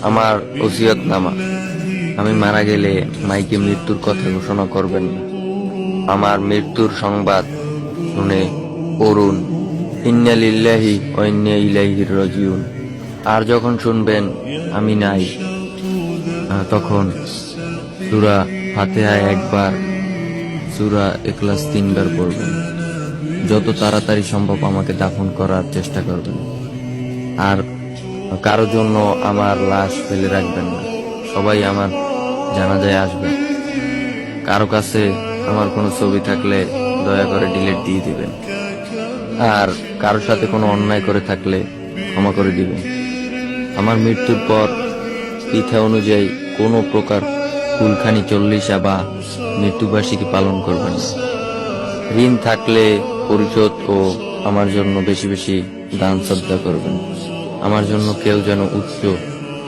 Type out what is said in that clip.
আমার ওসিয়তনামা। আমি মারা গেলে মাইকে মৃত্যুর কথা ঘোষণা করবেন না। আমার মৃত্যুর সংবাদ শুনে পড়ুন, ইন্না লিল্লাহি ওয়া ইন্না ইলাইহি রাজিউন। আর যখন শুনবেন আমি নাই, তখন সূরা ফাতিহা একবার, সূরা ইখলাস 3 বার পড়বেন। যত তাড়াতাড়ি সম্ভব আমাকে দাফন করার চেষ্টা করবেন। আর কারো জন্য আমার লাশ ফেলে রাখবেন না। সবাই আমার জানাজায় আসবেন। কারো কাছে আমার কোনো ছবি থাকলে দয়া করে ডিলিট দিয়ে দিবেন। আর কারোর সাথে কোনো অন্যায় করে থাকলে ক্ষমা করে দিবেন। আমার মৃত্যুর পর প্রথা অনুযায়ী কোনো প্রকার কুলখানি চল্লিশা বা মৃত্যুবার্ষিকী পালন করবেন না। ঋণ থাকলে পরিশোধ ও আমার জন্য বেশি বেশি দান শ্রদ্ধা করবেন। আমার জন্য কেউ যেন উচ্চ